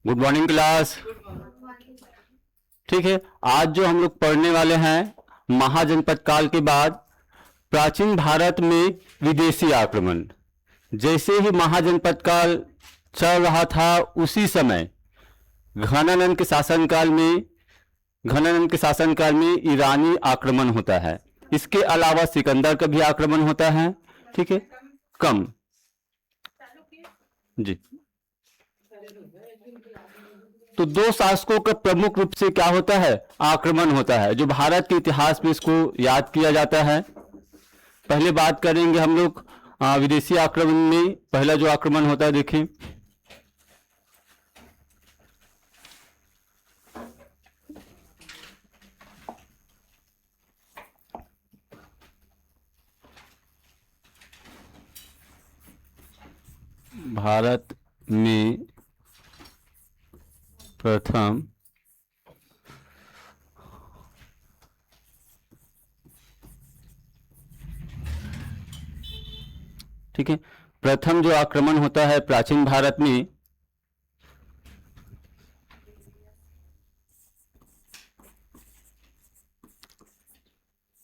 Good morning class. ठीक है, आज जो हम लोग पढ़ने वाले हैं महाजनपद काल के बाद प्राचीन भारत में विदेशी आक्रमण। जैसे ही महाजनपद काल चल रहा था उसी समय घनानंद के शासनकाल में ईरानी आक्रमण होता है। इसके अलावा सिकंदर का भी आक्रमण होता है। ठीक है, कम जी। तो दो शासकों का प्रमुख रूप से क्या होता है, आक्रमण होता है, जो भारत के इतिहास में इसको याद किया जाता है। पहले बात करेंगे हम लोग विदेशी आक्रमण में। पहला जो आक्रमण होता है देखिए, भारत में प्रथम ठीक है, प्रथम जो आक्रमण होता है प्राचीन भारत में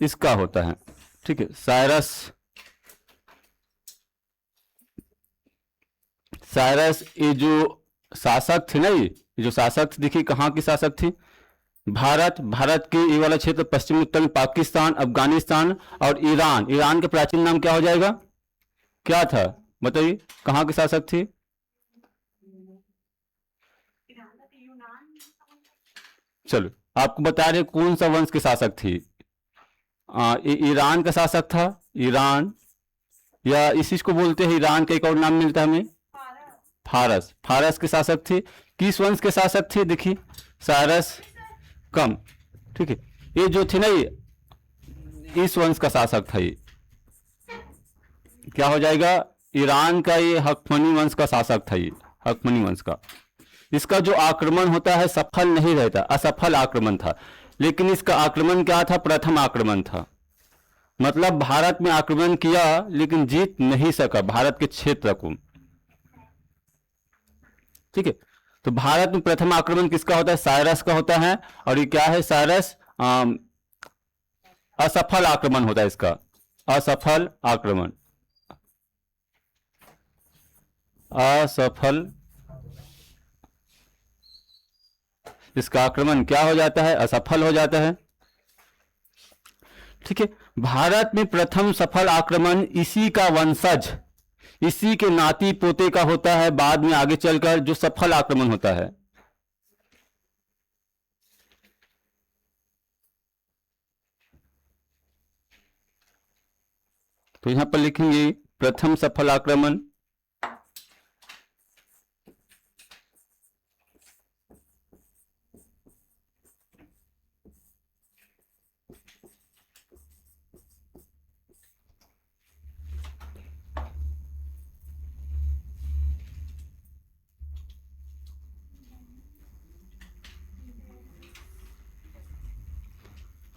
इसका होता है। ठीक है, साइरस ये जो शासक थे ना, ये जो शासक थे, देखिए कहाँ की शासक थी, भारत के ये वाला क्षेत्र पश्चिमी उत्तर में पाकिस्तान, अफगानिस्तान और ईरान। ईरान का प्राचीन नाम क्या हो जाएगा, क्या था बताइए, कहाँ के शासक थे? चलो आपको बता रहे कौन सा वंश के शासक थे। ईरान का शासक था, ईरान, या इसी को बोलते हैं ईरान का एक और नाम मिलता है हमें, फारस के शासक थे। किस वंश के शासक थे, देखिए साइरस कम। ठीक है, ये जो थे ना, ये इस वंश का शासक था। ये क्या हो जाएगा, ईरान का ये हकमनी वंश का शासक था, ये हकमनी वंश का। इसका जो आक्रमण होता है सफल नहीं रहता, असफल आक्रमण था। लेकिन इसका आक्रमण क्या था, प्रथम आक्रमण था। मतलब भारत में आक्रमण किया लेकिन जीत नहीं सका भारत के क्षेत्र को। ठीक है, तो भारत में प्रथम आक्रमण किसका होता है, साइरस का होता है। और ये क्या है, साइरस असफल आक्रमण होता है इसका, असफल आक्रमण, असफल, इसका आक्रमण क्या हो जाता है, असफल हो जाता है। ठीक है, भारत में प्रथम सफल आक्रमण इसी का वंशज, इसी के नाती पोते का होता है, बाद में आगे चलकर जो सफल आक्रमण होता है। तो यहां पर लिखेंगे प्रथम सफल आक्रमण,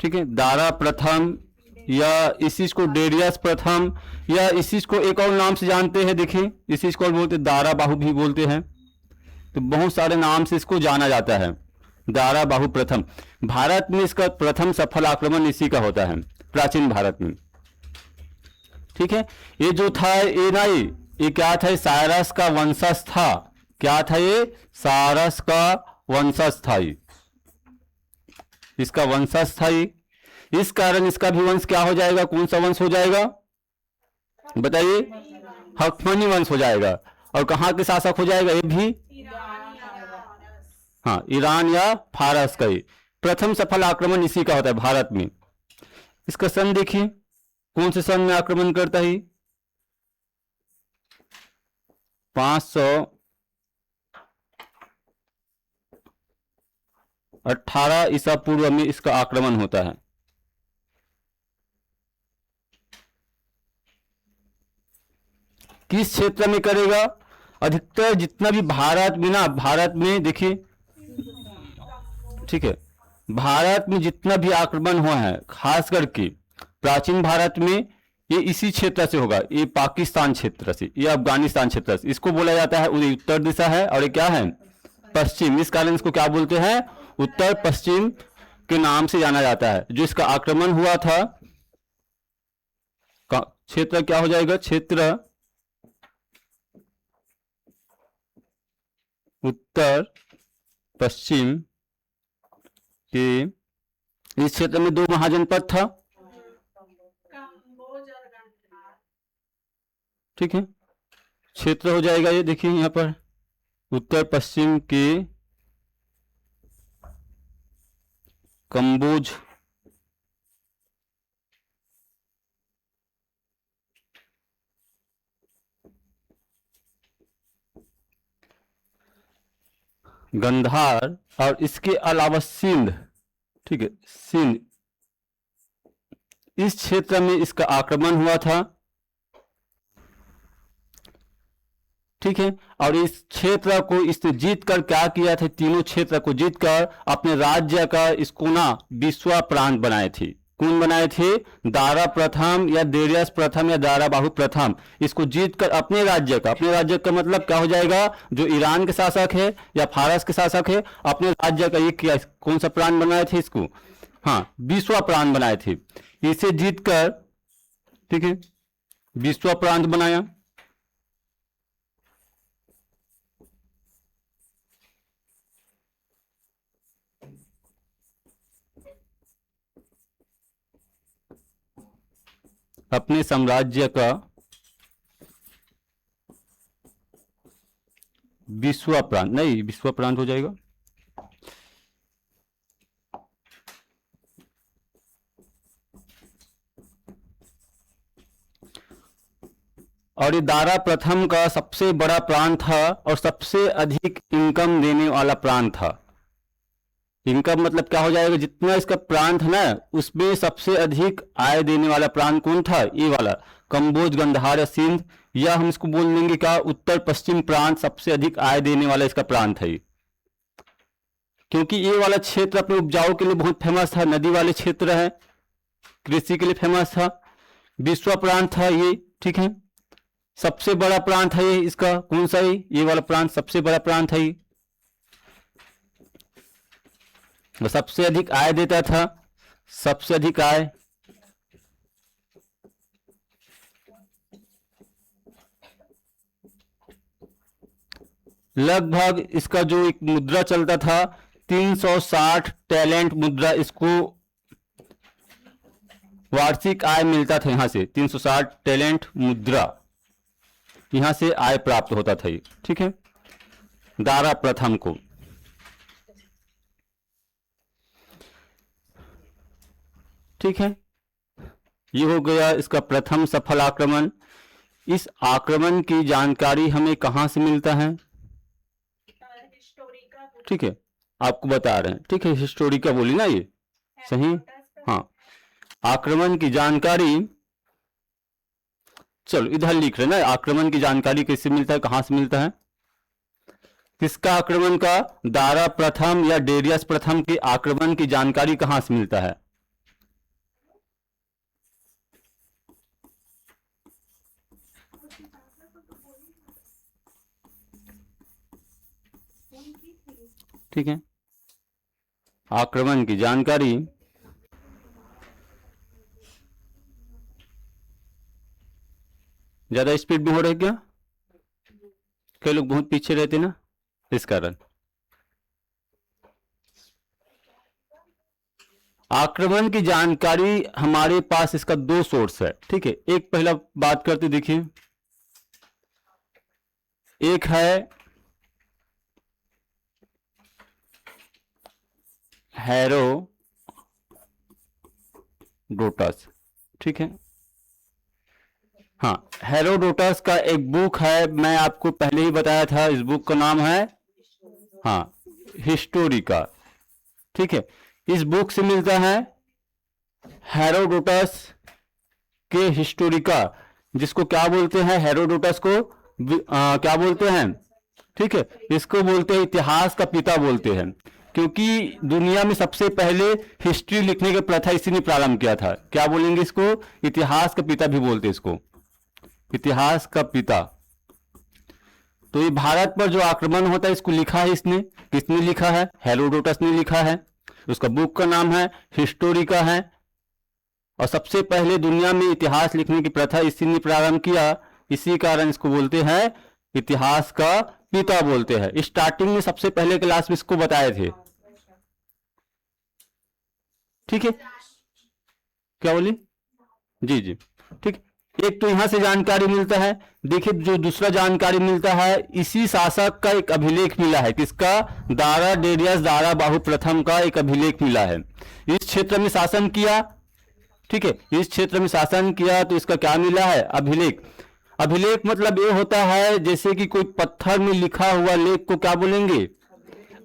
ठीक है, दारा प्रथम, या इसी को डेरियस प्रथम, या इसी को एक और नाम से जानते हैं, देखिए इसी को बोलते दारा बाहु भी बोलते हैं। तो बहुत सारे नाम से इसको जाना जाता है, दारा बाहु प्रथम। भारत में इसका प्रथम सफल आक्रमण इसी का होता है, प्राचीन भारत में। ठीक है, ये जो था ये क्या था, साइरस का वंशज था। क्या था ये, साइरस का वंशज था, ये इसका वंशज था। ये इस कारण इसका भी वंश क्या हो जाएगा, कौन सा वंश हो जाएगा बताइए, हकमनी वंश हो जाएगा। और कहां के शासक हो जाएगा, ये भी हाँ, ईरान या फारस का। ही प्रथम सफल आक्रमण इसी का होता है भारत में। इसका सन देखिए, कौन से सन में आक्रमण करता है, 518 ईसा पूर्व में इसका आक्रमण होता है। किस क्षेत्र में करेगा, अधिकतर जितना भी भारत में देखिए, ठीक है, भारत में जितना भी आक्रमण हुआ है खास करके प्राचीन भारत में, ये इसी क्षेत्र से होगा। ये पाकिस्तान क्षेत्र से, ये अफगानिस्तान क्षेत्र से, इसको बोला जाता है उत्तर दिशा है। और ये क्या है, पश्चिम, इस कारण इसको क्या बोलते हैं, उत्तर पश्चिम के नाम से जाना जाता है। जो इसका आक्रमण हुआ था, क्षेत्र क्या हो जाएगा, क्षेत्र उत्तर पश्चिम के, इस क्षेत्र में 2 महाजनपद था, ठीक है। क्षेत्र हो जाएगा ये, देखिए यहां पर उत्तर पश्चिम के कंबोज गंधार और इसके अलावा सिंध, ठीक है, सिंध, इस क्षेत्र में इसका आक्रमण हुआ था, ठीक है। और इस क्षेत्र को इसने जीतकर क्या किया था, तीनों क्षेत्र को जीतकर अपने राज्य का इसको ना विश्वा प्रांत बनाए थे। कौन बनाए थे, दारा प्रथम या देरियस प्रथम या दारा बाहु प्रथम, इसको जीतकर अपने राज्य का मतलब क्या हो जाएगा, जो ईरान के शासक है या फारस के शासक है, अपने राज्य का ये क्या, कौन सा प्रांत बनाए थे इसको, हाँ, विश्वा प्रांत बनाए थे। इसे जीतकर, ठीक है, विश्वा प्रांत बनाया। अपने साम्राज्य का विश्वा प्रांत, नहीं विश्वा प्रांत हो जाएगा, और ये दारा प्रथम का सबसे बड़ा प्रांत था और सबसे अधिक इनकम देने वाला प्रांत था। इनकम मतलब क्या हो जाएगा, जितना इसका प्रांत है ना, उसमें सबसे अधिक आय देने वाला प्रांत कौन था, ये वाला कंबोज गंधार या सिंध, या हम इसको बोल देंगे क्या, उत्तर पश्चिम प्रांत सबसे अधिक आय देने वाला इसका प्रांत है। क्योंकि ये वाला क्षेत्र अपने उपजाऊ के लिए बहुत फेमस था, नदी वाले क्षेत्र है, कृषि के लिए फेमस था, विश्वा प्रांत था ये, ठीक है। सबसे बड़ा प्रांत है ये इसका, कौन सा है, ये वाला प्रांत सबसे बड़ा प्रांत है, वो सबसे अधिक आय देता था, सबसे अधिक आय। लगभग इसका जो एक मुद्रा चलता था 360 टैलेंट मुद्रा, इसको वार्षिक आय मिलता था, यहां से 360 टैलेंट मुद्रा, यहां से आय प्राप्त होता था ये, ठीक है, दारा प्रथम को। ठीक है, ये हो गया इसका प्रथम सफल आक्रमण। इस आक्रमण की जानकारी हमें कहां से मिलता है, ठीक है, आपको बता रहे हैं, ठीक है, हिस्टोरिका बोली ना ये, सही, हाँ। आक्रमण की जानकारी, चलो इधर लिख रहे ना, आक्रमण की जानकारी कैसे मिलता है, कहां से मिलता है, किसका आक्रमण का, दारा प्रथम या डेरियस प्रथम के आक्रमण की जानकारी कहां से मिलता है, ठीक है। आक्रमण की जानकारी ज्यादा स्पीड में हो रहा है क्या, कई लोग बहुत पीछे रहते ना, इस कारण। आक्रमण की जानकारी हमारे पास इसका 2 सोर्स है, ठीक है। एक पहला बात करते, देखिए, एक है हेरोडोटस, ठीक है, हाँ, हेरोडोटस का एक बुक है, मैं आपको पहले ही बताया था, इस बुक का नाम है, हाँ, हिस्टोरिका, ठीक है। इस बुक से मिलता है हेरोडोटस के हिस्टोरिका, जिसको क्या बोलते हैं, हेरोडोटस को क्या बोलते हैं, ठीक है, इसको बोलते हैं इतिहास का पिता बोलते हैं, क्योंकि दुनिया में सबसे पहले हिस्ट्री लिखने की प्रथा इसी ने प्रारंभ किया था। क्या बोलेंगे इसको, इतिहास का पिता भी बोलते हैं इसको, इतिहास का पिता। तो ये भारत पर जो आक्रमण होता है इसको लिखा है इसने, किसने लिखा है? हेरोडोटस ने लिखा है। उसका बुक का नाम है हिस्टोरिका है। और सबसे पहले दुनिया में इतिहास लिखने की प्रथा इसी ने प्रारंभ किया, इसी कारण इसको बोलते हैं इतिहास का पिता बोलते हैं। स्टार्टिंग में सबसे पहले क्लास में इसको बताए थे। ठीक है, क्या बोली? जी जी, ठीक। एक तो यहां से जानकारी मिलता है। देखिए जो दूसरा जानकारी मिलता है, इसी शासक का एक अभिलेख मिला है। किसका? दारा डेरियस दारा बाहु प्रथम का एक अभिलेख मिला है। इस क्षेत्र में शासन किया, ठीक है, इस क्षेत्र में शासन किया, तो इसका क्या मिला है? अभिलेख। अभिलेख मतलब ये होता है जैसे कि कोई पत्थर में लिखा हुआ लेख को क्या बोलेंगे?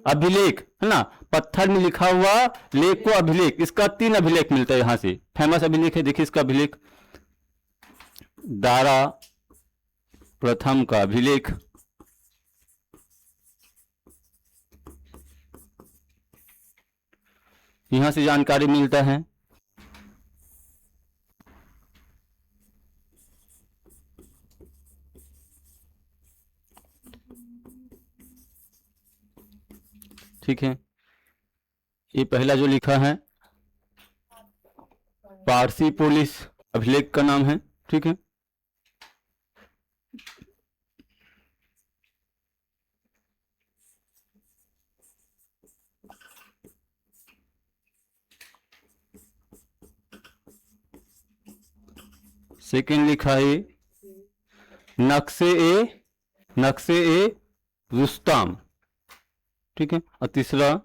अभिलेख, है ना। पत्थर में लिखा हुआ लेख को अभिलेख। इसका 3 अभिलेख मिलता है यहां से। फेमस अभिलेख है, देखिए इसका अभिलेख, दारा प्रथम का अभिलेख। यहां से जानकारी मिलता है। ठीक है, ये पहला जो लिखा है पारसी पोलिस अभिलेख का नाम है। ठीक है, सेकेंड लिखा है नक्शे ए रुस्ताम। ठीक है, और तीसरा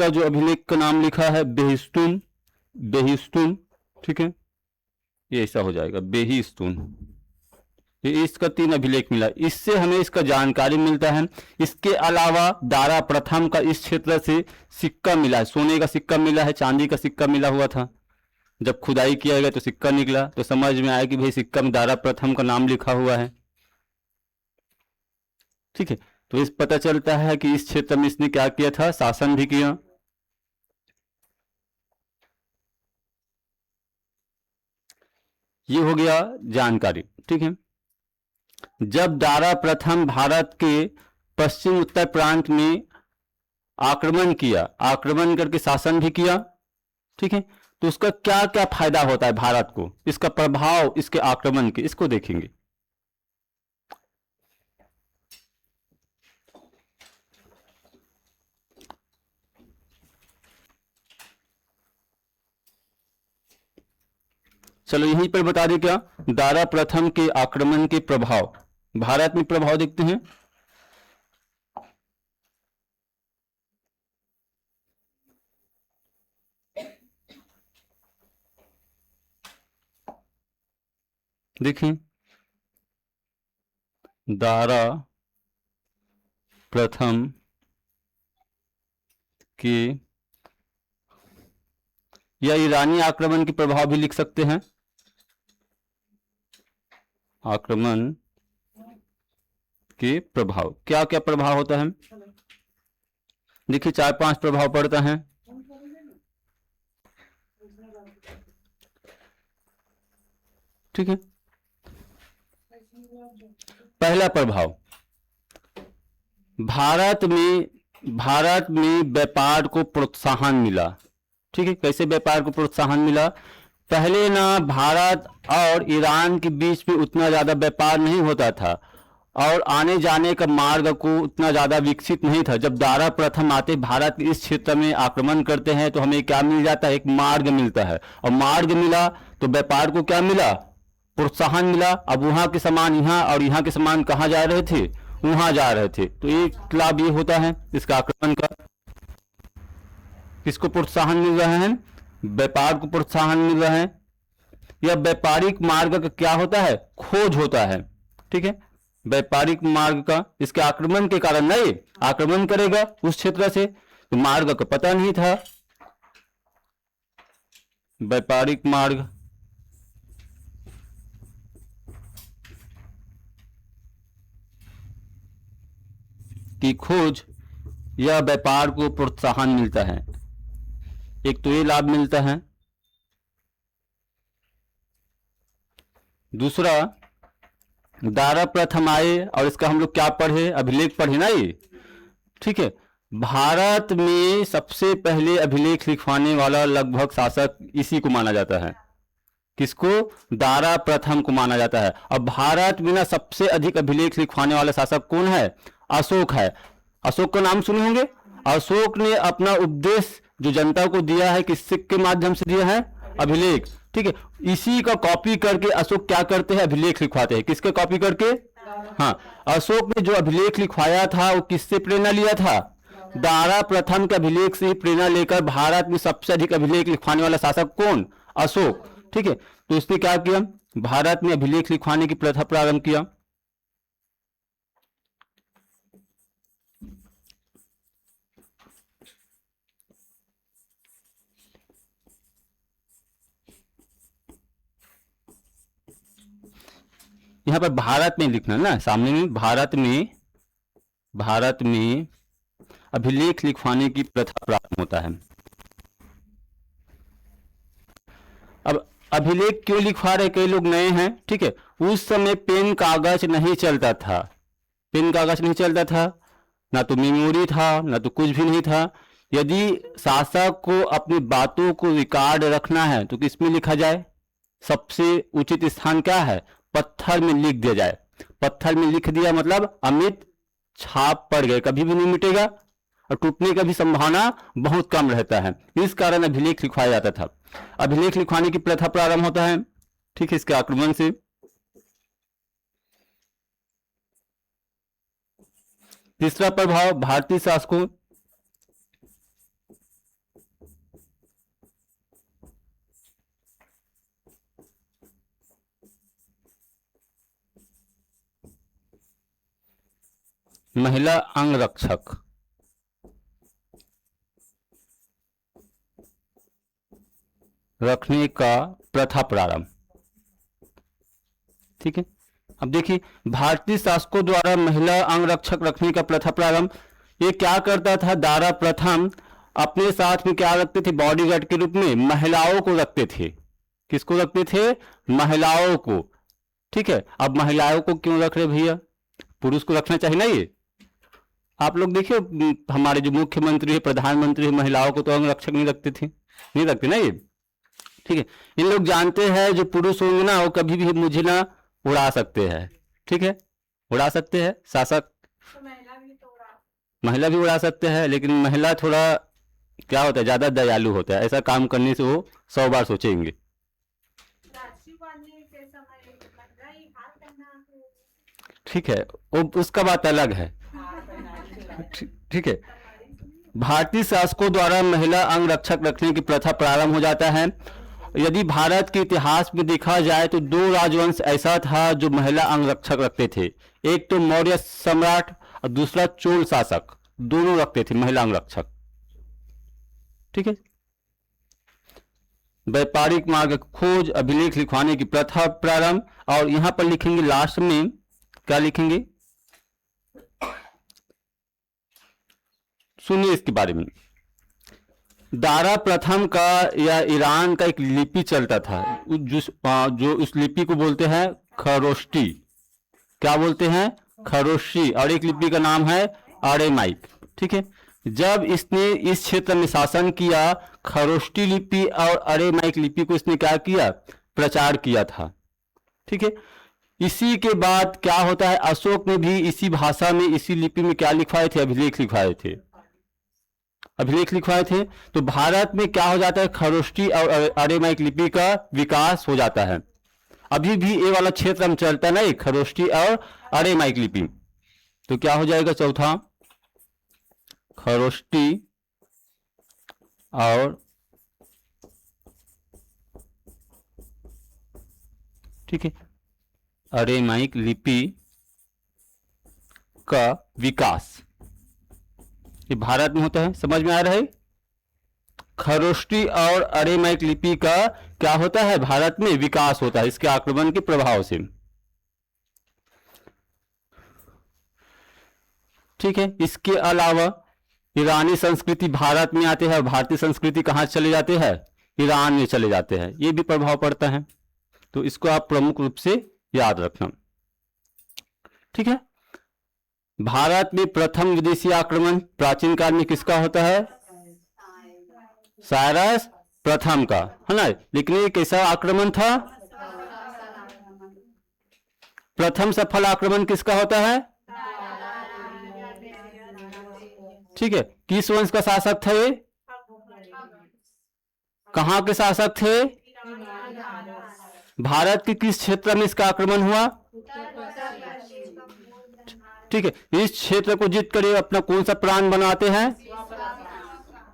जो अभिलेख का नाम लिखा है बेहिस्तून। ठीक है, ये ऐसा हो जाएगा बेहिस्तून। ये इसका 3 अभिलेख मिला, इससे हमें इसका जानकारी मिलता है। इसके अलावा दारा प्रथम का इस क्षेत्र से सिक्का मिला है, सोने का सिक्का मिला है, चांदी का सिक्का मिला हुआ था। जब खुदाई किया गया तो सिक्का निकला, तो समझ में आया कि भाई सिक्का में दारा प्रथम का नाम लिखा हुआ है। ठीक है, तो इस पता चलता है कि इस क्षेत्र में इसने क्या किया था? शासन भी किया। ये हो गया जानकारी। ठीक है, जब दारा प्रथम भारत के पश्चिम उत्तर प्रांत में आक्रमण किया, आक्रमण करके शासन भी किया, ठीक है, तो उसका क्या क्या फायदा होता है भारत को, इसका प्रभाव इसके आक्रमण के, इसको देखेंगे। चलो यहीं पर बता दें क्या, दारा प्रथम के आक्रमण के प्रभाव, भारत में प्रभाव देखते हैं। देखिए दारा प्रथम के या ईरानी आक्रमण के प्रभाव भी लिख सकते हैं। आक्रमण के प्रभाव, क्या क्या प्रभाव होता है? देखिए 4-5 प्रभाव पड़ता है। ठीक है, पहला प्रभाव, भारत में व्यापार को प्रोत्साहन मिला। ठीक है, कैसे व्यापार को प्रोत्साहन मिला? पहले ना भारत और ईरान के बीच में उतना ज्यादा व्यापार नहीं होता था और आने जाने का मार्ग को उतना ज्यादा विकसित नहीं था। जब दारा प्रथम आते भारत के इस क्षेत्र में आक्रमण करते हैं तो हमें क्या मिल जाता है? एक मार्ग मिलता है, और मार्ग मिला तो व्यापार को क्या मिला? प्रोत्साहन मिला। अब वहां के सामान यहाँ और यहाँ के सामान कहाँ जा रहे थे? वहां जा रहे थे। तो एक लाभ ये होता है इसका आक्रमण का। किसको प्रोत्साहन मिल रहा है? व्यापार को प्रोत्साहन मिल रहा है। यह व्यापारिक मार्ग का क्या होता है? खोज होता है। ठीक है, व्यापारिक मार्ग का, इसके आक्रमण के कारण नहीं, आक्रमण करेगा उस क्षेत्र से तो मार्ग का पता नहीं था। व्यापारिक मार्ग की खोज या व्यापार को प्रोत्साहन मिलता है। एक तो ये लाभ मिलता है। दूसरा, दारा प्रथम आए और इसका हम लोग क्या पढ़े, अभिलेख पढ़े ना ये, ठीक है। भारत में सबसे पहले अभिलेख लिखवाने वाला लगभग शासक इसी को माना जाता है। किसको? दारा प्रथम को माना जाता है। अब भारत में ना सबसे अधिक अभिलेख लिखवाने वाला शासक कौन है? अशोक है। अशोक का नाम सुने होंगे। अशोक ने अपना उपदेश जो जनता को दिया है किससे के माध्यम से दिया है? अभिलेख, ठीक है। इसी का कॉपी करके अशोक क्या करते हैं? अभिलेख लिखवाते हैं। किसके कॉपी करके? हाँ, अशोक ने जो अभिलेख लिखवाया था वो किससे प्रेरणा लिया था? दारा प्रथम के अभिलेख से ही प्रेरणा लेकर भारत में सबसे अधिक अभिलेख लिखवाने वाला शासक कौन? अशोक, ठीक है। तो इसने क्या किया? भारत में अभिलेख लिखवाने की प्रथा प्रारंभ किया। यहां पर भारत में लिखना ना, सामने में भारत में अभिलेख लिखवाने की प्रथा प्रारंभ होता है। अब अभिलेख क्यों लिखवा रहे? कई लोग नए हैं, ठीक है। उस समय पेन कागज नहीं चलता था, पेन कागज नहीं चलता था, ना तो मेमोरी था, ना तो कुछ भी नहीं था। यदि शासक को अपनी बातों को रिकॉर्ड रखना है तो किस में लिखा जाए? सबसे उचित स्थान क्या है? पत्थर में लिख दिया जाए। पत्थर में लिख दिया मतलब अमिट छाप पड़ गए, कभी भी नहीं मिटेगा और टूटने का भी संभावना बहुत कम रहता है। इस कारण अभिलेख लिखवाया जाता था। अभिलेख लिखवाने की प्रथा प्रारंभ होता है, ठीक है, इसके आक्रमण से। तीसरा प्रभाव, भारतीय शासकों महिला अंगरक्षक रखने का प्रथा प्रारंभ, ठीक है। अब देखिए, भारतीय शासकों द्वारा महिला अंगरक्षक रखने का प्रथा प्रारंभ। ये क्या करता था? दारा प्रथम अपने साथ में क्या रखते थे? बॉडीगार्ड के रूप में महिलाओं को रखते थे। किसको रखते थे? महिलाओं को, ठीक है। अब महिलाओं को क्यों रख रहे भैया? पुरुष को रखना चाहिए ना। ये आप लोग देखिए, हमारे जो मुख्यमंत्री है, प्रधानमंत्री है, महिलाओं को तो अंगरक्षक नहीं रखते थे, नहीं रखते ना ये, ठीक है। इन लोग जानते हैं जो पुरुष होंगे ना वो कभी भी मुझे ना उड़ा सकते हैं, ठीक है, उड़ा सकते हैं शासक। तो महिला भी उड़ा सकते हैं, लेकिन महिला थोड़ा क्या होता है, ज्यादा दयालु होता है। ऐसा काम करने से वो 100 बार सोचेंगे। ठीक है, वो उसका बात अलग है, ठीक है। भारतीय शासकों द्वारा महिला अंगरक्षक रखने की प्रथा प्रारंभ हो जाता है। यदि भारत के इतिहास में देखा जाए तो 2 राजवंश ऐसा था जो महिला अंगरक्षक रखते थे। एक तो मौर्य सम्राट और दूसरा चोल शासक, दोनों रखते थे महिला अंगरक्षक, ठीक है। व्यापारिक मार्ग खोज, अभिलेख लिखवाने की प्रथा प्रारंभ। और यहां पर लिखेंगे लास्ट में, क्या लिखेंगे सुनिए इसके बारे में। दारा प्रथम का या ईरान का एक लिपि चलता था, जो उस लिपि को बोलते हैं खरोष्टी। क्या बोलते हैं? खरोष्टी। और एक लिपि का नाम है अरेमाइक, ठीक है। जब इसने इस क्षेत्र में शासन किया, खरोष्टी लिपि और अरेमाइक लिपि को इसने क्या किया? प्रचार किया था, ठीक है। इसी के बाद क्या होता है? अशोक ने भी इसी भाषा में, इसी लिपि में क्या लिखवाए थे? अभिलेख लिखवाए थे, अभिलेख लिखवाए थे। तो भारत में क्या हो जाता है? खरोष्टी और अरेमाइक लिपि का विकास हो जाता है। अभी भी ये वाला क्षेत्र में चलता है ना, खरोष्टी और अरेमाइक लिपि। तो क्या हो जाएगा? चौथा, खरोष्टी और, ठीक है, अरेमाइक लिपि का विकास ये भारत में होता है। समझ में आ रहा है? खरोष्टी और अरेमाइक लिपि का क्या होता है? भारत में विकास होता है इसके आक्रमण के प्रभाव से, ठीक है। इसके अलावा ईरानी संस्कृति भारत में आते हैं और भारतीय संस्कृति कहां चले जाते हैं? ईरान में चले जाते हैं। ये भी प्रभाव पड़ता है, तो इसको आप प्रमुख रूप से याद रखना। ठीक है। भारत में प्रथम विदेशी आक्रमण प्राचीन काल में किसका होता है? साइरस प्रथम का, है ना। लेकिन ये कैसा आक्रमण था? प्रथम सफल आक्रमण किसका होता है? ठीक है। किस वंश का शासक थे? कहां के शासक थे? भारत के किस क्षेत्र में इसका आक्रमण हुआ? ठीक है। इस क्षेत्र को जीत कर ये अपना कौन सा प्रांत बनाते हैं?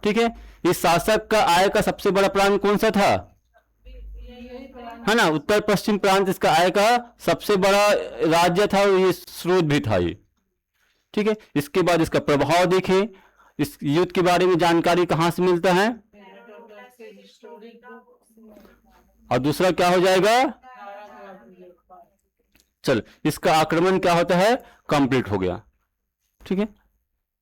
ठीक है। इस शासक का आय का सबसे बड़ा प्रांत कौन सा था? है ना, उत्तर पश्चिम प्रांत इसका आय का सबसे बड़ा राज्य था और ये स्रोत भी था ये। ठीक है। इसके बाद इसका प्रभाव देखें। इस युद्ध के बारे में जानकारी कहां से मिलता है? और दूसरा क्या हो जाएगा? चल, इसका आक्रमण क्या होता है? कंप्लीट हो गया। ठीक है।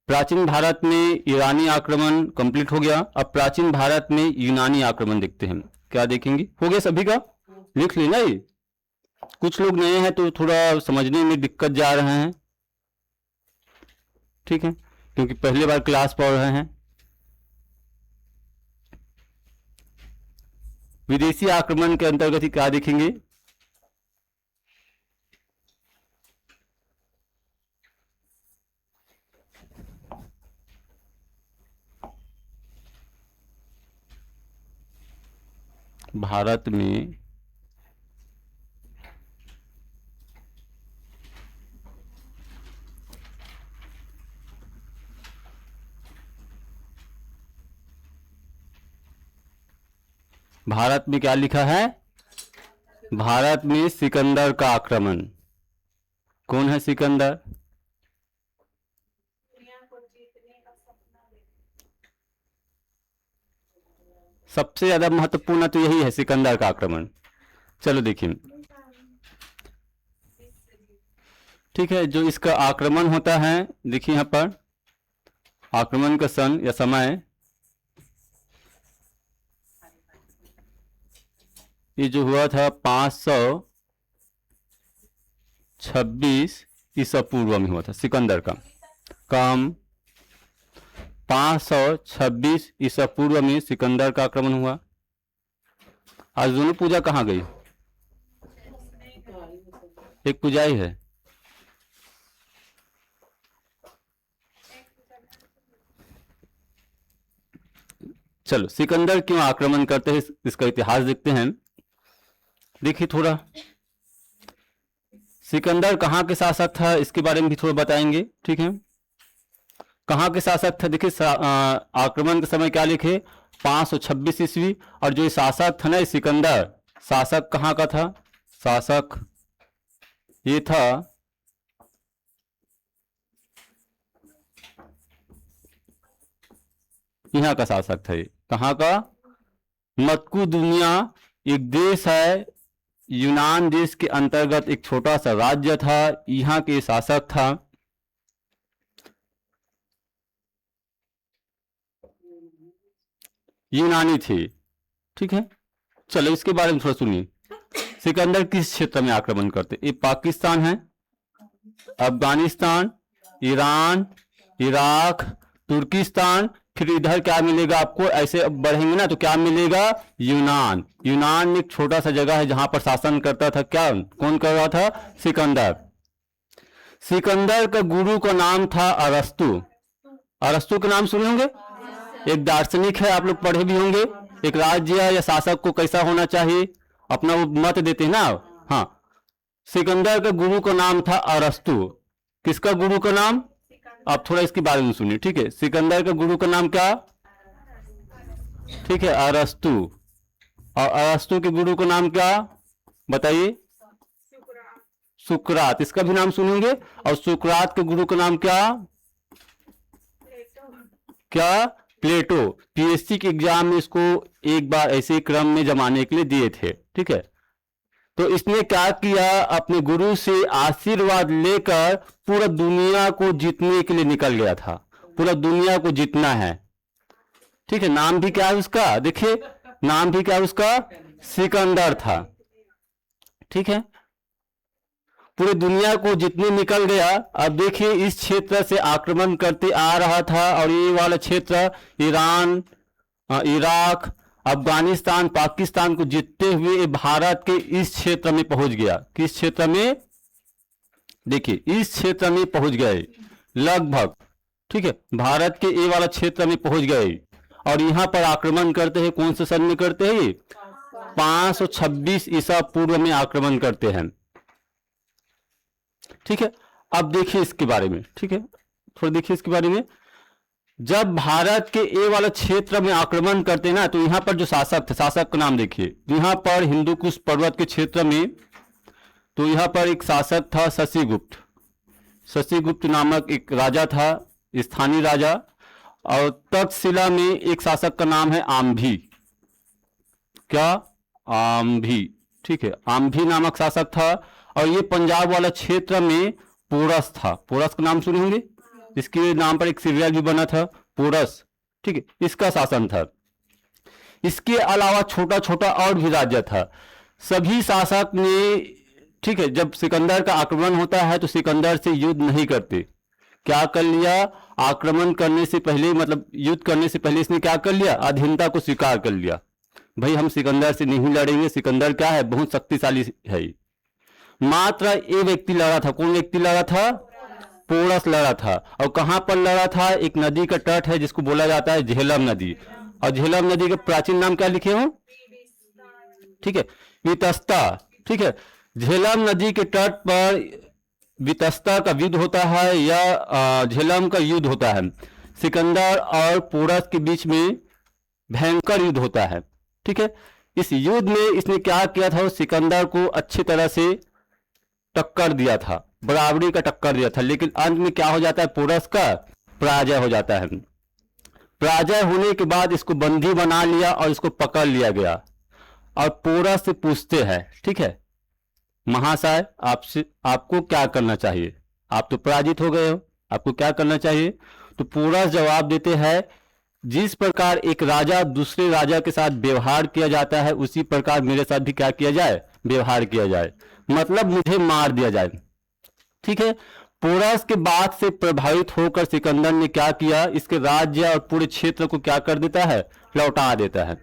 प्राचीन भारत में ईरानी आक्रमण कंप्लीट हो गया। अब प्राचीन भारत में यूनानी आक्रमण देखते हैं। क्या देखेंगे? हो गया सभी का? लिख लेना। ये कुछ लोग नए हैं तो थोड़ा समझने में दिक्कत जा रहे हैं। ठीक है, क्योंकि पहली बार क्लास पढ़ रहे हैं। विदेशी आक्रमण के अंतर्गत ही क्या देखेंगे? भारत में क्या लिखा है? भारत में सिकंदर का आक्रमण। कौन है सिकंदर? सबसे ज्यादा महत्वपूर्ण तो यही है, सिकंदर का आक्रमण। चलो देखिए। ठीक है, जो इसका आक्रमण होता है, देखिए यहां पर आक्रमण का सन या समय, ये जो हुआ था 526 ईसा पूर्व में हुआ था सिकंदर का। कम 526 ईसा पूर्व में सिकंदर का आक्रमण हुआ। आज दोनों पूजा कहाँ गई? एक पुजारी है। चलो, सिकंदर क्यों आक्रमण करते हैं इसका इतिहास देखते हैं। देखिए थोड़ा, सिकंदर कहाँ के शासक था इसके बारे में भी थोड़ा बताएंगे। ठीक है, कहाँ के शासक था? देखिए आक्रमण के समय क्या लिखे? 526 ईस्वी। और जो शासक था ना सिकंदर, शासक कहाँ का था? शासक ये था यहाँ का शासक था। ये कहाँ का? मकदूनिया एक देश है, यूनान देश के अंतर्गत एक छोटा सा राज्य था। यहाँ के शासक था यूनानी थे। ठीक है, चलो इसके बारे में थोड़ा सुनिए। सिकंदर किस क्षेत्र में आक्रमण करते? ये पाकिस्तान है, अफगानिस्तान, ईरान, इराक, तुर्किस्तान। फिर इधर क्या मिलेगा आपको? ऐसे बढ़ेंगे ना तो क्या मिलेगा? यूनान। यूनान एक छोटा सा जगह है जहां पर शासन करता था। क्या कौन कर रहा था? सिकंदर। सिकंदर का गुरु का नाम था अरस्तु। अरस्तु के नाम सुने होंगे? एक दार्शनिक है, आप लोग पढ़े भी होंगे। एक राज्य या शासक को कैसा होना चाहिए अपना वो मत देते हैं ना। हाँ, सिकंदर का गुरु का नाम था अरस्तु। किसका गुरु का नाम? आप थोड़ा इसके बारे में सुनिए। ठीक है, सिकंदर का गुरु का नाम क्या? ठीक है, अरस्तु। और अरस्तु के गुरु का नाम क्या बताइए? सुकरात। इसका भी नाम सुनेंगे। और सुकरात के गुरु का नाम क्या? क्या? प्लेटो। पीएससी के एग्जाम में इसको एक बार ऐसे क्रम में जमाने के लिए दिए थे। ठीक है, तो इसने क्या किया? अपने गुरु से आशीर्वाद लेकर पूरा दुनिया को जीतने के लिए निकल गया था। पूरा दुनिया को जीतना है। ठीक है, नाम भी क्या है उसका? देखिए नाम भी क्या है उसका? सिकंदर था। ठीक है, पूरी दुनिया को जितने निकल गया। अब देखिए इस क्षेत्र से आक्रमण करते आ रहा था और ये वाला क्षेत्र ईरान, इराक, अफगानिस्तान, पाकिस्तान को जीतते हुए ये भारत के इस क्षेत्र में पहुंच गया। किस क्षेत्र में? देखिए इस क्षेत्र में पहुंच गए लगभग, ठीक है, भारत के ये वाला क्षेत्र में पहुंच गए और यहां पर आक्रमण करते हैं। कौन से सन में करते हैं? ये 526 ईसा पूर्व में आक्रमण करते हैं, ठीक है। अब देखिए इसके बारे में, ठीक है, थोड़ा देखिए इसके बारे में। जब भारत के ए वाला क्षेत्र में आक्रमण करते ना, तो यहां पर जो शासक थे, शासक का नाम देखिए, यहां पर हिंदू कुश पर्वत के क्षेत्र में, तो यहां पर एक शासक था शशिगुप्त। शशिगुप्त नामक एक राजा था, स्थानीय राजा। और तक्षशिला में एक शासक का नाम है आम्भी। क्या? आम्भी, ठीक है, आम्भी नामक शासक था। और ये पंजाब वाला क्षेत्र में पोरस था। पोरस का नाम सुने होंगे, इसके नाम पर एक सीरियल भी बना था, पोरस, ठीक है, इसका शासन था। इसके अलावा छोटा छोटा और भी राज्य था। सभी शासक ने, ठीक है, जब सिकंदर का आक्रमण होता है तो सिकंदर से युद्ध नहीं करते। क्या कर लिया? आक्रमण करने से पहले, मतलब युद्ध करने से पहले इसने क्या कर लिया? अधीनता को स्वीकार कर लिया। भाई हम सिकंदर से नहीं लड़ेंगे, सिकंदर क्या है? बहुत शक्तिशाली है। मात्र एक व्यक्ति लड़ा था। कौन व्यक्ति लड़ा था? पोरस लड़ा था। और कहां पर लड़ा था? एक नदी का तट है जिसको बोला जाता है झेलम नदी। और झेलम नदी के प्राचीन नाम क्या लिखे हो? ठीक है, वितस्ता, ठीक है। झेलम नदी के तट पर वितस्ता का युद्ध होता है या झेलम का युद्ध होता है। सिकंदर और पोरस के बीच में भयंकर युद्ध होता है, ठीक है। इस युद्ध में इसने क्या किया था? सिकंदर को अच्छी तरह से टक्कर दिया था, बराबरी का टक्कर दिया था। लेकिन अंत में क्या हो जाता है? पोरस का पराजय हो जाता है। पराजय होने के बाद इसको बंदी बना लिया और इसको पकड़ लिया गया। और पोरस से पूछते हैं, ठीक है, महाशय आपसे, आपको क्या करना चाहिए? आप तो पराजित हो गए हो, आपको क्या करना चाहिए? तो पोरस जवाब देते हैं, जिस प्रकार एक राजा दूसरे राजा के साथ व्यवहार किया जाता है, उसी प्रकार मेरे साथ भी क्या किया जाए? व्यवहार किया जाए, मतलब मुझे मार दिया जाए, ठीक है। पोरस के बात से प्रभावित होकर सिकंदर ने क्या किया? इसके राज्य और पूरे क्षेत्र को क्या कर देता है? लौटा देता है,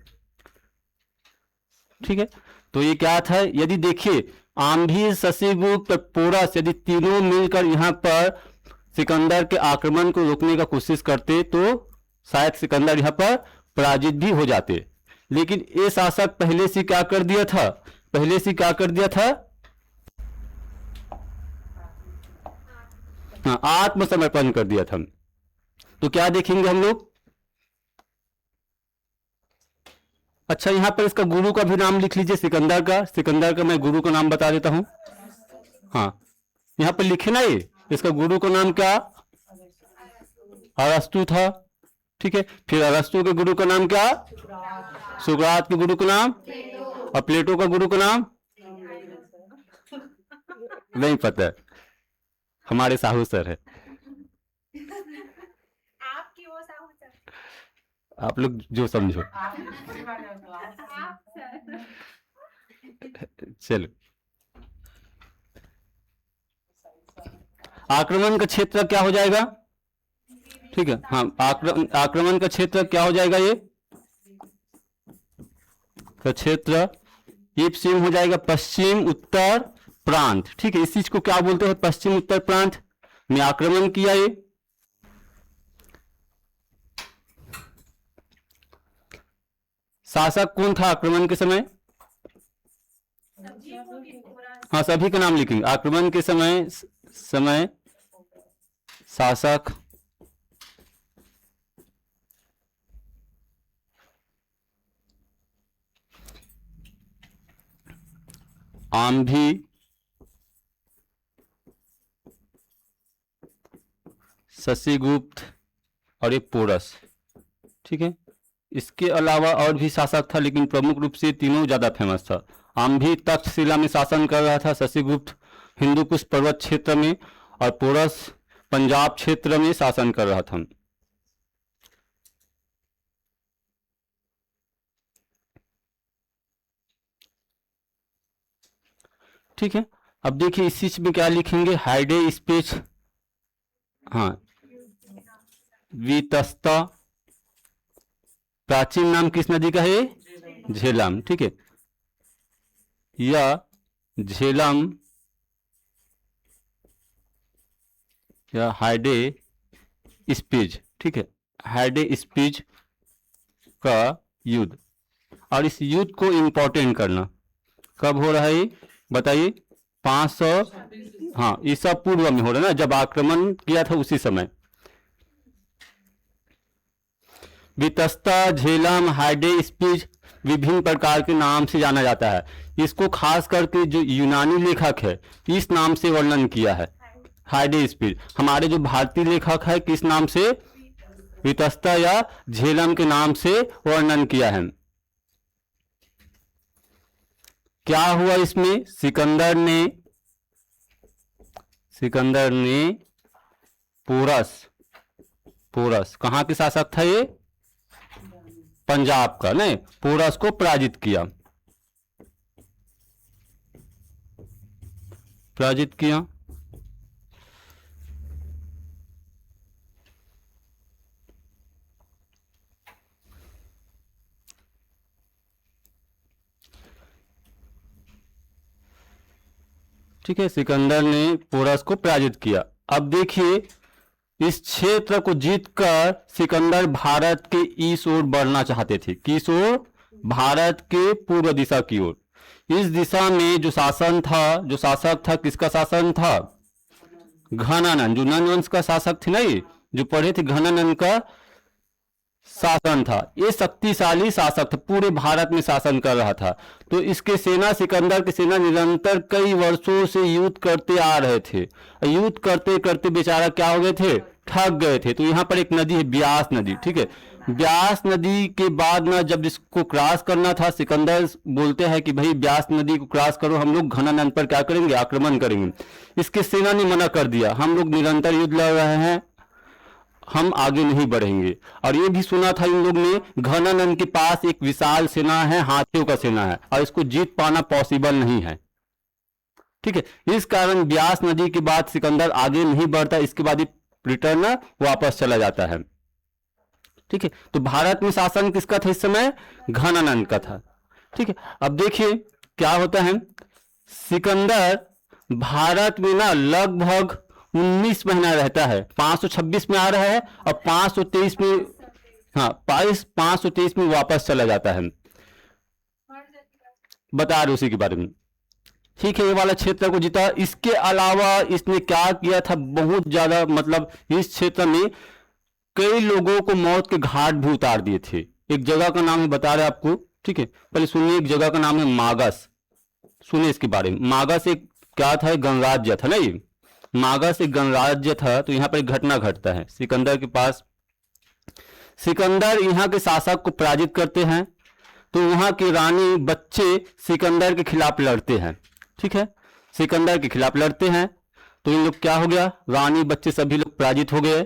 ठीक है। तो ये क्या था? यदि देखिए आम्भी, शशिगुप्त, पोरस, यदि तीनों मिलकर यहां पर सिकंदर के आक्रमण को रोकने का कोशिश करते तो शायद सिकंदर यहां पर पराजित भी हो जाते। लेकिन ये शासक पहले से क्या कर दिया था? पहले से क्या कर दिया था? हाँ, आत्मसमर्पण कर दिया था। तो क्या देखेंगे हम लोग? अच्छा, यहां पर इसका गुरु का भी नाम लिख लीजिए, सिकंदर का। सिकंदर का मैं गुरु का नाम बता देता हूं। हाँ, यहां पर लिखे ना, ये इसका गुरु का नाम क्या? अरस्तु था, ठीक है। फिर अरस्तु के गुरु का नाम क्या? सुकरात के गुरु का नाम? और प्लेटो का गुरु का नाम? नहीं पता है, हमारे साहू सर है। आपकी वो साहू सर। आप लोग जो समझो। चलो, आक्रमण का क्षेत्र क्या हो जाएगा? ठीक है, हाँ, आक्रमण का क्षेत्र क्या हो जाएगा? ये का क्षेत्र ये सेम हो जाएगा पश्चिम उत्तर प्रांत, ठीक है। इस चीज को क्या बोलते हैं? पश्चिम उत्तर प्रांत में आक्रमण किया ये। शासक कौन था आक्रमण के समय? हाँ, सभी का नाम लिखेंगे। आक्रमण के समय शासक आम्भी, शशिगुप्त और एक पोरस, ठीक है। इसके अलावा और भी शासक था, लेकिन प्रमुख रूप से तीनों ज्यादा फेमस था। आम्भी तक्षशिला में शासन कर रहा था, शशिगुप्त हिंदू कुश पर्वत क्षेत्र में, और पोरस पंजाब क्षेत्र में शासन कर रहा था। ठीक है। अब देखिए इस चीज में क्या लिखेंगे, हाइडे स्पीच, हाँ, वितस्ता, प्राचीन नाम किस नदी का है, झेलम, ठीक है, या झेलम या हाइडे स्पीच, ठीक है, हाइडे स्पीच का युद्ध। और इस युद्ध को इंपॉर्टेंट करना कब हो रहा है ये बताइए, 500, हाँ, ईसा पूर्व में हो रहा है ना, जब आक्रमण किया था उसी समय। वितस्ता, झेलम, हाइडे स्पीच विभिन्न प्रकार के नाम से जाना जाता है। इसको खास करके जो यूनानी लेखक है इस नाम से वर्णन किया है, हाइडे स्पीच। हमारे जो भारतीय लेखक है किस नाम से, वितस्ता या झेलम के नाम से वर्णन किया है। क्या हुआ इसमें, सिकंदर ने पोरस कहां के शासक था ये, पंजाब का, नहीं, पोरस को पराजित किया, ठीक है, सिकंदर ने पोरस को पराजित किया। अब देखिए इस क्षेत्र को जीतकर सिकंदर भारत के ईस्ट ओर बढ़ना चाहते थे, किस ओर, भारत के पूर्व दिशा की ओर। इस दिशा में जो शासक था किसका शासन था, घनानंद, जो नंद वंश का शासक थे ना, ये जो पढ़े थे, घनानंद का शासन था। ये शक्तिशाली शासक था, पूरे भारत में शासन कर रहा था। तो इसके सेना, सिकंदर की सेना निरंतर कई वर्षों से युद्ध करते आ रहे थे। युद्ध करते करते बेचारा क्या हो गए थे, थक गए थे। तो यहाँ पर एक नदी है ब्यास नदी, ठीक है, ब्यास नदी के बाद ना जब इसको क्रॉस करना था, सिकंदर बोलते हैं कि भाई ब्यास नदी को क्रॉस करो, हम लोग घनानंद पर क्या करेंगे, आक्रमण करेंगे। इसके सेना ने मना कर दिया, हम लोग निरंतर युद्ध लड़ रहे हैं, हम आगे नहीं बढ़ेंगे। और ये भी सुना था इन लोग ने, घनानंद के पास एक विशाल सेना है, हाथियों का सेना है, और इसको जीत पाना पॉसिबल नहीं है, ठीक है। इस कारण ब्यास नदी के बाद सिकंदर आगे नहीं बढ़ता, इसके बाद रिटर्न वापस चला जाता है, ठीक है। तो भारत में शासन किसका था इस समय, घनानंद का था, ठीक है। अब देखिए क्या होता है, सिकंदर भारत में ना लगभग 19 महीना रहता है, 526 में आ रहा है और 523 में, हाँ, 523 में वापस चला जाता है, बता रहे उसी के बारे में, ठीक है। ये वाला क्षेत्र को जीता। इसके अलावा इसने क्या किया था, बहुत ज्यादा, मतलब इस क्षेत्र में कई लोगों को मौत के घाट भी उतार दिए थे। एक जगह का नाम है, बता रहे आपको, ठीक है, पहले सुनिए। एक जगह का नाम है मागस, सुनिए इसके बारे में। मागस एक क्या था, गणराज्य था ना, ये मागस एक गणराज्य था। तो यहाँ पर एक घटना घटता है सिकंदर के पास। सिकंदर यहाँ के शासक को पराजित करते हैं, तो वहां के रानी बच्चे सिकंदर के खिलाफ लड़ते हैं, ठीक है, सिकंदर के खिलाफ लड़ते हैं। तो इन लोग क्या हो गया, रानी बच्चे सभी लोग पराजित हो गए।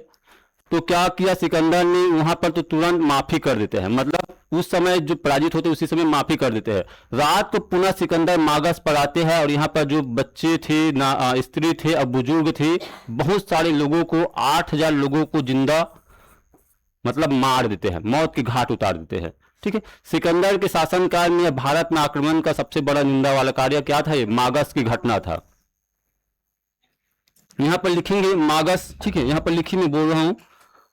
तो क्या किया सिकंदर ने, वहां पर तो तुरंत माफी कर देते हैं, मतलब उस समय जो पराजित होते उसी समय माफी कर देते हैं। रात को पुनः सिकंदर मागस पर आते हैं और यहाँ पर जो बच्चे थे, स्त्री थे और बुजुर्ग थे, बहुत सारे लोगों को, 8000 लोगों को जिंदा मतलब मार देते हैं, मौत के घाट उतार देते हैं, ठीक है। सिकंदर के शासनकाल में भारत में आक्रमण का सबसे बड़ा निंदा वाला कार्य क्या था, ये मागस की घटना था। यहां पर लिखेंगे मागस, ठीक है, यहां पर लिखी मैं बोल रहा हूं,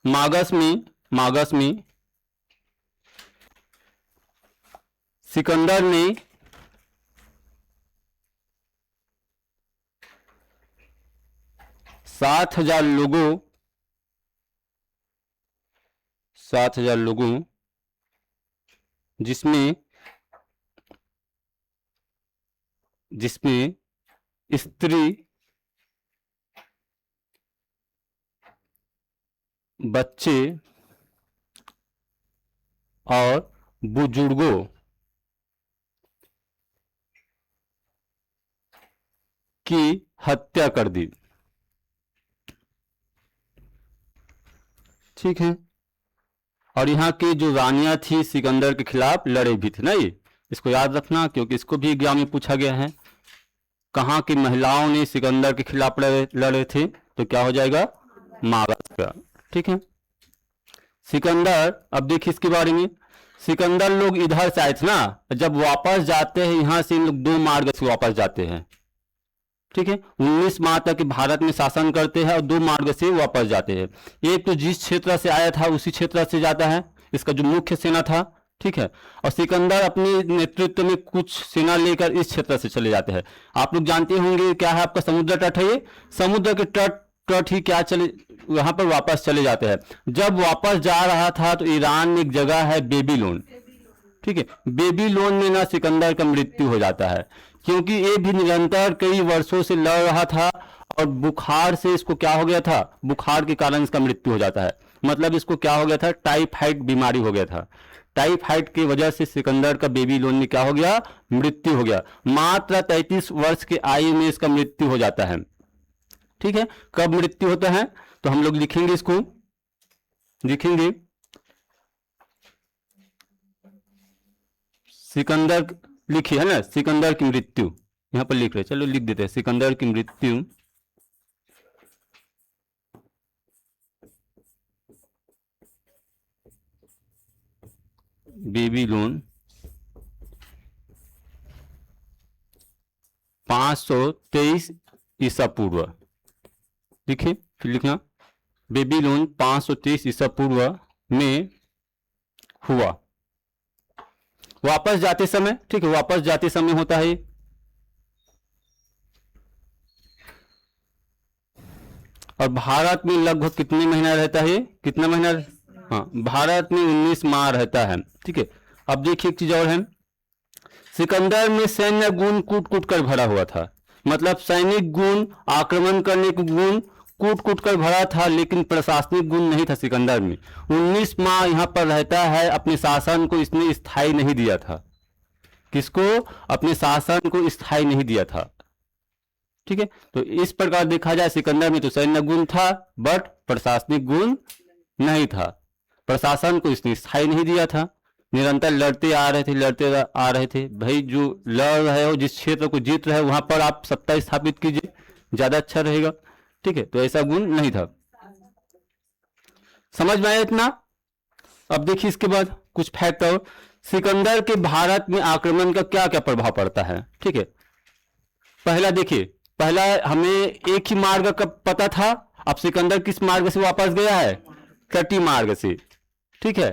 मागस में सिकंदर ने 7,000 लोगों जिसमें स्त्री, बच्चे और बुजुर्गों की हत्या कर दी, ठीक है। और यहाँ की जो रानियां थी सिकंदर के खिलाफ लड़े भी थे ना, ये इसको याद रखना क्योंकि इसको भी एग्जाम में पूछा गया है। कहाँ की महिलाओं ने सिकंदर के खिलाफ लड़े थे, तो क्या हो जाएगा, मागध का। ठीक है, सिकंदर, अब देखिए इसके बारे में, सिकंदर लोग इधर से आए थे ना, जब वापस जाते हैं यहां से इन लोग दो मार्ग से वापस जाते हैं। ठीक है, 19 माह तक भारत में शासन करते हैं और दो मार्ग से वापस जाते हैं। एक तो जिस क्षेत्र से आया था उसी क्षेत्र से जाता है, इसका जो मुख्य सेना था। ठीक है, और सिकंदर अपने नेतृत्व में कुछ सेना लेकर इस क्षेत्र से चले जाते हैं। आप लोग जानते होंगे क्या है आपका समुद्र तट है, ये समुद्र के तट तट ही क्या चले, वहां पर वापस चले जाते हैं। जब वापस जा रहा था तो ईरान में एक जगह है बेबीलोन। ठीक है, बेबीलोन में ना सिकंदर का मृत्यु हो जाता है, क्योंकि ये भी निरंतर कई वर्षों से लड़ रहा था और बुखार से इसको क्या हो गया था, बुखार के कारण इसका मृत्यु हो जाता है। मतलब इसको क्या हो गया था, टाइफाइड बीमारी हो गया था। टाइफाइड की वजह से सिकंदर का बेबीलोन में क्या हो गया, मृत्यु हो गया। मात्र 33 वर्ष की आयु में इसका मृत्यु हो जाता है। ठीक है, कब मृत्यु होता है, तो हम लोग लिखेंगे, इसको लिखेंगे सिकंदर, लिखिए है ना, सिकंदर की मृत्यु यहां पर लिख रहे, चलो लिख देते हैं सिकंदर की मृत्यु बेबीलोन 523 ईसा पूर्व। लिखिए, फिर लिखना बेबीलोन 523 ईसा पूर्व में हुआ, वापस जाते समय। ठीक है, वापस जाते समय होता है। और भारत में लगभग कितने महीना रहता है, कितना महीना, हाँ भारत में 19 माह रहता है। ठीक है, अब देखिए एक चीज और है, सिकंदर में सैन्य गुण कूट कूट कर भरा हुआ था। मतलब सैनिक गुण, आक्रमण करने के गुण कूट कूट कर भरा था, लेकिन प्रशासनिक गुण नहीं था सिकंदर में। 19 माह यहां पर रहता है, अपने शासन को इसने स्थायी नहीं दिया था। किसको, अपने शासन को स्थायी नहीं दिया था। ठीक है, तो इस प्रकार देखा जाए सिकंदर में तो सैन्य गुण था बट प्रशासनिक गुण नहीं था। प्रशासन को इसने स्थायी नहीं दिया था, निरंतर लड़ते आ रहे थे, लड़ते आ रहे थे। भाई जो लड़ रहे हो, जिस क्षेत्र को जीत रहे हो वहां पर आप सत्ता स्थापित कीजिए, ज्यादा अच्छा रहेगा। ठीक है, तो ऐसा गुण नहीं था। समझ में आया इतना। अब देखिए इसके बाद कुछ फैक्ट और, सिकंदर के भारत में आक्रमण का क्या क्या प्रभाव पड़ता है। ठीक है, पहला देखिए, पहला हमें एक ही मार्ग का पता था, अब सिकंदर किस मार्ग से वापस गया है, तटी मार्ग से। ठीक है,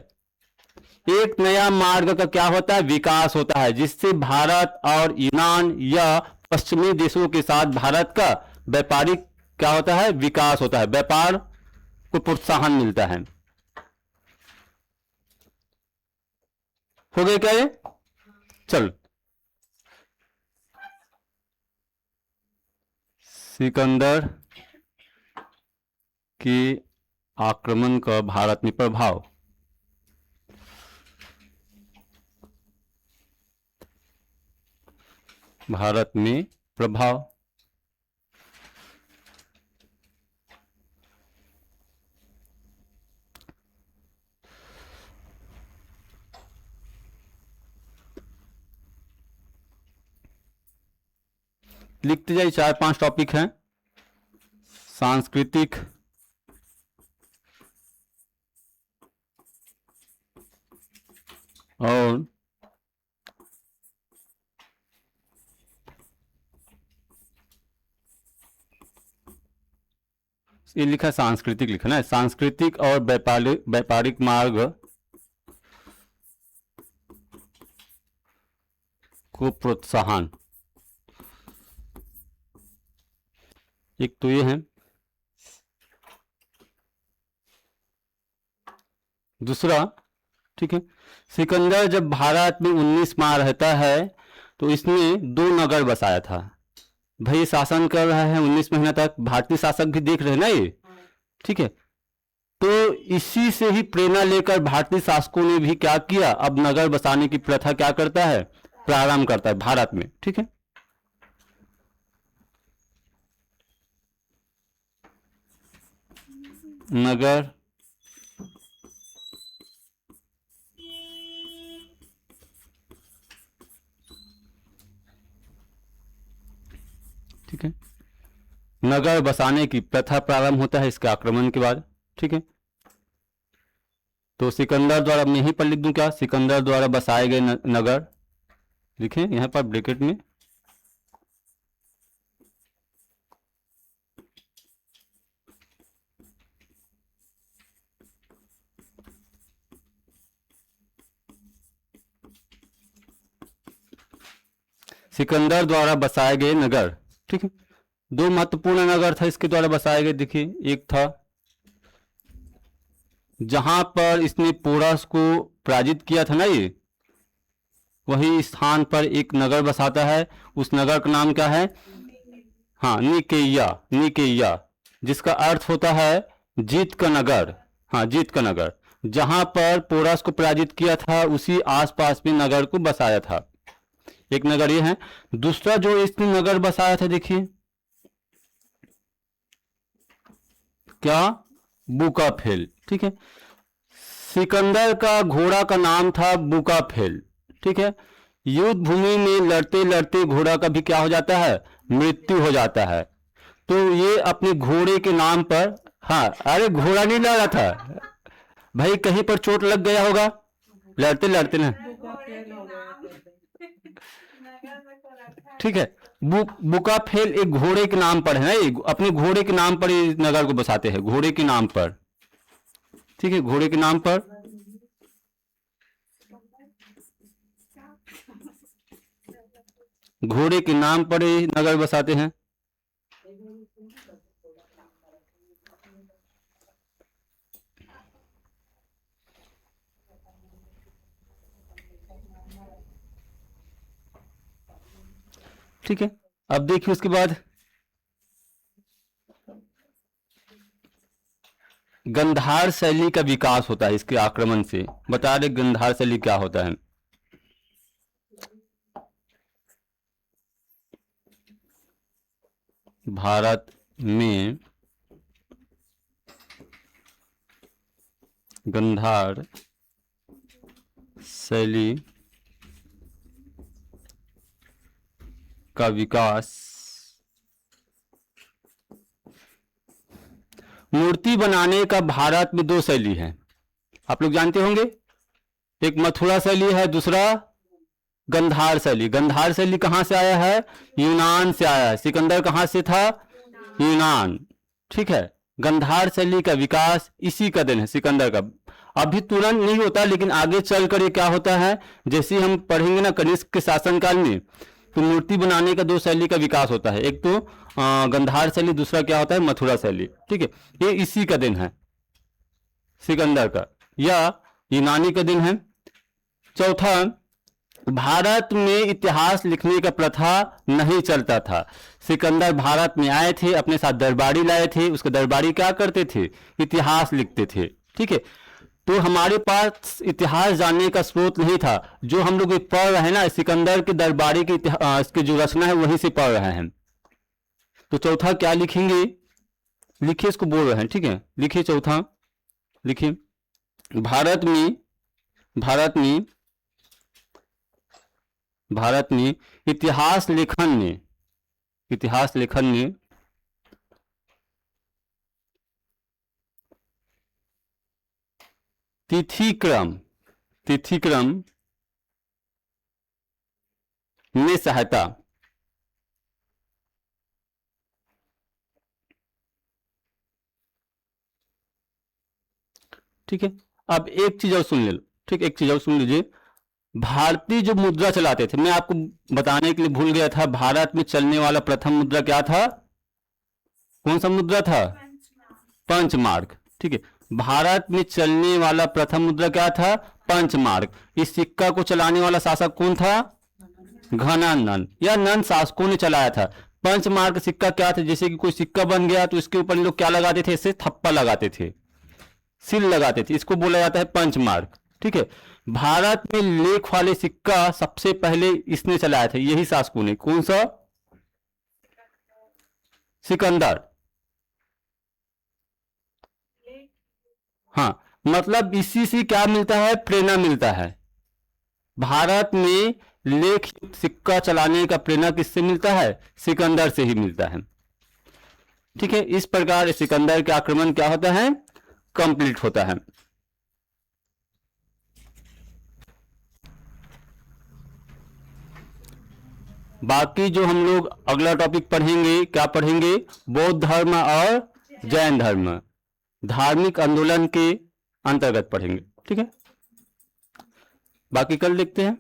एक नया मार्ग का क्या होता है, विकास होता है, जिससे भारत और यूनान या पश्चिमी देशों के साथ भारत का व्यापारिक क्या होता है, विकास होता है, व्यापार को प्रोत्साहन मिलता है। हो गए क्या ये, चल सिकंदर के आक्रमण का भारत में प्रभाव। भारत में प्रभाव, लिखते जाइए, 4-5 टॉपिक हैं। सांस्कृतिक, और ये लिखा सांस्कृतिक, लिखा ना, सांस्कृतिक और व्यापारिक मार्ग को प्रोत्साहन, एक तो ये है। दूसरा, ठीक है, सिकंदर जब भारत में 19 माह रहता है तो इसने 2 नगर बसाया था। भाई शासन कर रहा है 19 महीना तक, भारतीय शासक भी देख रहे हैं ना ये। ठीक है, तो इसी से ही प्रेरणा लेकर भारतीय शासकों ने भी क्या किया, अब नगर बसाने की प्रथा क्या करता है, प्रारंभ करता है भारत में। ठीक है, नगर ठीक है। नगर बसाने की प्रथा प्रारंभ होता है इसके आक्रमण के बाद। ठीक है, तो सिकंदर द्वारा, मैं यहीं पर लिख दूं क्या, सिकंदर द्वारा बसाए गए नगर, लिखें यहाँ पर ब्रैकेट में। सिकंदर द्वारा बसाए गए नगर। ठीक है, दो महत्वपूर्ण नगर था इसके द्वारा बसाए गए। देखिए, एक था जहां पर इसने पोरस को पराजित किया था ना, ये वही स्थान पर एक नगर बसाता है। उस नगर का नाम क्या है? हाँ, निकेया, निकेया, जिसका अर्थ होता है जीत का नगर। हाँ, जीत का नगर। जहां पर पोरस को पराजित किया था उसी आसपास में नगर को बसाया था। एक नगर ये है। दूसरा जो इसने नगर बसाया था, देखिए क्या, बुकाफेल। ठीक है, सिकंदर का घोड़ा का नाम था बुकाफेल। ठीक है, युद्ध भूमि में लड़ते लड़ते घोड़ा का भी क्या हो जाता है, मृत्यु हो जाता है। तो ये अपने घोड़े के नाम पर, हाँ, अरे घोड़ा नहीं लड़ रहा था भाई, कहीं पर चोट लग गया होगा लड़ते लड़ते ना। ठीक है, बुकाफेल एक घोड़े के नाम पर है ना, ये अपने घोड़े के नाम पर ये नगर को बसाते हैं, घोड़े के नाम पर। ठीक है, घोड़े के नाम पर। घोड़े के नाम पर ये नगर बसाते हैं। ठीक है, अब देखिए उसके बाद गंधार शैली का विकास होता है इसके आक्रमण से। बता रहे गंधार शैली क्या होता है। भारत में गंधार शैली का विकास, मूर्ति बनाने का भारत में दो शैली है, आप लोग जानते होंगे। एक मथुरा शैली है, दूसरा गंधार शैली। गंधार शैली कहाँ से आया है? यूनान से आया है। सिकंदर कहाँ से था? यूनान। ठीक है, गंधार शैली का विकास इसी का दिन है, सिकंदर का। अभी तुरंत नहीं होता, लेकिन आगे चलकर ये क्या होता है, जैसे हम पढ़ेंगे ना कनिष्क के शासनकाल में, तो मूर्ति बनाने का दो शैली का विकास होता है। एक तो गंधार शैली, दूसरा क्या होता है, मथुरा शैली। ठीक है, ये इसी का दिन है, सिकंदर का या यूनानी का दिन है। चौथा, भारत में इतिहास लिखने का प्रथा नहीं चलता था। सिकंदर भारत में आए थे, अपने साथ दरबारी लाए थे, उसके दरबारी क्या करते थे, इतिहास लिखते थे। ठीक है, तो हमारे पास इतिहास जानने का स्रोत नहीं था। जो हम लोग पढ़ रहे हैं ना, सिकंदर के दरबारी के इतिहास की जो रचना है वहीं से पढ़ रहे हैं। तो चौथा क्या लिखेंगे, लिखिए, इसको बोल रहे हैं। ठीक है, लिखिए चौथा, लिखिए भारत में इतिहास लेखन में तिथिक्रम में सहायता। ठीक है, अब एक चीज और सुन ले, ठीक, एक चीज और सुन लीजिए। भारतीय जो मुद्रा चलाते थे, मैं आपको बताने के लिए भूल गया था, भारत में चलने वाला प्रथम मुद्रा क्या था, कौन सा मुद्रा था, पंचमार्क। ठीक है, भारत में चलने वाला प्रथम मुद्रा क्या था, पंचमार्क। इस सिक्का को चलाने वाला शासक कौन था, घनानंद, या नंद शासकों ने चलाया था। पंचमार्क सिक्का क्या था, जैसे कि कोई सिक्का बन गया तो इसके ऊपर लोग क्या लगाते थे, इससे थप्पा लगाते थे, सील लगाते थे, इसको बोला जाता है पंचमार्क। ठीक है, भारत में लेख वाले सिक्का सबसे पहले इसने चलाया था, यही शासकों ने। कौन सा, सिकंदर। हाँ, मतलब इसी से क्या मिलता है, प्रेरणा मिलता है। भारत में लेख सिक्का चलाने का प्रेरणा किससे मिलता है? सिकंदर से ही मिलता है। ठीक है, इस प्रकार सिकंदर के आक्रमण क्या होता है? कंप्लीट होता है। बाकी जो हम लोग अगला टॉपिक पढ़ेंगे, क्या पढ़ेंगे? बौद्ध धर्म और जैन धर्म, धार्मिक आंदोलन के अंतर्गत पढ़ेंगे। ठीक है, बाकी कल देखते हैं।